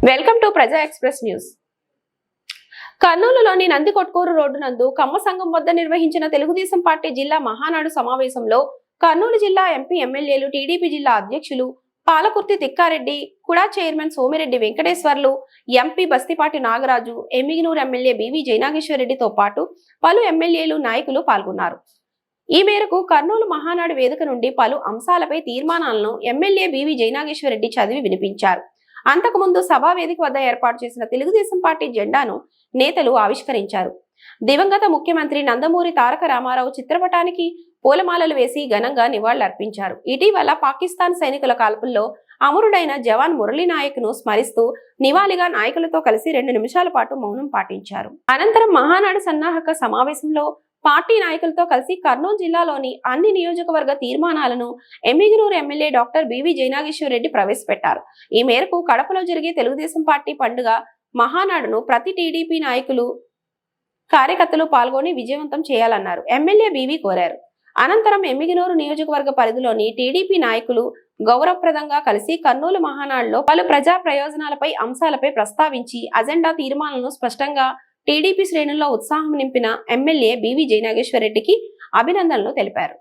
Welcome to ప్రజా express news. కర్నూలులోని Nandikotkur road నందు కమ్మ సంఘం వద్ద నిర్వహించిన తెలుగుదేశం పార్టీ జిల్లా మహానాడు సమావేశంలో కర్నూలు జిల్లా ఎంపీ ఎమ్మెల్యేలు, టీడీపీ జిల్లా అధ్యక్షులు Palakurthi Tikkareddy, KUDA chairman Somireddy Venkateswarlu, MP Bastipati Nagaraju, Emmiganur MLA BV జయనాగేశ్వరరెడ్డితో పాటు పలు ఎమ్మెల్యేలు, నాయకులు పాల్గొన్నారు. ఈ మేరకు కర్నూలు మహానాడు వేదిక నుండి పలు అంశాలపై తీర్మానాలను ఎమ్మెల్యే బివి జయనాగేశ్వరరెడ్డి చదివి వినిపించారు. అంతకుముందు సభా వేదిక వద్ద ఏర్పాటు చేసిన తెలుగుదేశం పార్టీ జెండాను నేతలు ఆవిష్కరించారు. దివంగత ముఖ్యమంత్రి నందమూరి తారక రామారావు చిత్రపటానికి పూలమాలలు వేసి ఘనంగా నివాళులర్పించారు. ఇటీవల పాకిస్తాన్ సైనికుల కాల్పుల్లో అమరుడైన జవాన్ మురళీ నాయక్ ను స్మరిస్తూ నివాళిగా నాయకులతో కలిసి 2 నిమిషాల పాటు మౌనం పాటించారు. అనంతరం మహానాడు సన్నాహక సమావేశంలో పార్టీ నాయకులతో కలిసి కర్నూలు జిల్లాలోని అన్ని నియోజకవర్గ తీర్మానాలను Emmiganur MLA doctor BV Jayanageswarareddy ప్రవేశపెట్టారు. ఈ మేరకు కడపలో జరిగే తెలుగుదేశం పార్టీ పండుగ మహానాడును ప్రతి టీడీపీ నాయకులు, కార్యకర్తలు పాల్గొని విజయవంతం చేయాలన్నారు. ఎమ్మెల్యే బివి కోరారు. అనంతరం ఎమ్మిగినూరు నియోజకవర్గ పరిధిలోని టీడీపీ నాయకులు గౌరవప్రదంగా కలిసి కర్నూలు మహానాడులో పలు ప్రజా ప్రయోజనాలపై అంశాలపై ప్రస్తావించి అజెండా తీర్మానాలను స్పష్టంగా టీడీపీ శ్రేణుల్లో ఉత్సాహం నింపిన ఎమ్మెల్యే బివి జయనాగేశ్వరరెడ్డికి అభినందనలు తెలిపారు.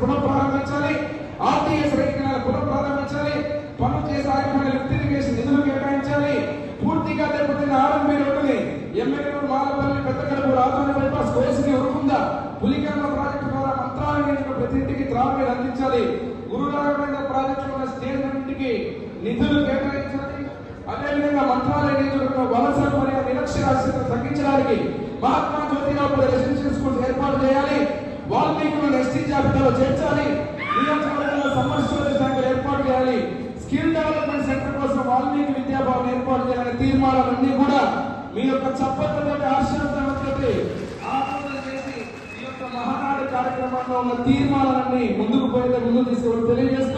పునఃప్రారంభించాలి. ఆర్టీఎస్ రైతులను పునఃప్రారంభించాలి. పనులు చేసే ఆగిపోయిన లిఫ్ట్ ఇరిగేషన్ నిధులు కేటాయించాలి. పూర్తిగా దెబ్బతిన్న ఆర్ఎంబీ రోడ్డుని ఎమ్మెల్యేలు మాలపల్లి, పెద్దకడుపు, రాజధాని బైపాస్, కోసిని, ఉరుకుంద, పులికర్మ ప్రాజెక్టు ద్వారా మంత్రాల నిధులు ప్రతి ఇంటికి త్రాగునీరు అందించాలి. గురురాఘవేంద్ర ప్రాజెక్టు ఉన్న స్టేజ్ ఇంటికి నిధులు కేటాయించాలి. అదేవిధంగా మంత్రాలయ నిధులను వలసలు మరియు నిరక్షరాస్యతను తగ్గించడానికి మహాత్మా జ్యోతిరావు పూలే రెసిడెన్షియల్ స్కూల్స్ ఏర్పాటు చేయాలి. వాల్మీకులను ఎస్టీ జాబితాలో చేర్చాలి. నియోజకవర్గంలో సమస్యల సంఖ్యలు ఏర్పాటు చేయాలి. స్కిల్ డెవలప్మెంట్ సెంటర్ కోసం వాల్మీకి విద్యాభవన్ ఏర్పాటు చేయాలనే తీర్మానాలన్నీ కూడా మీ యొక్క చప్పట్లతో ఆశీర్వాదంతో ఆలోచన చేసి ఈ యొక్క మహానాడు కార్యక్రమంలో ఉన్న తీర్మానాలన్నీ ముందుకు పోయేందుకు ముందుకు తీసుకుని తెలియజేస్తూ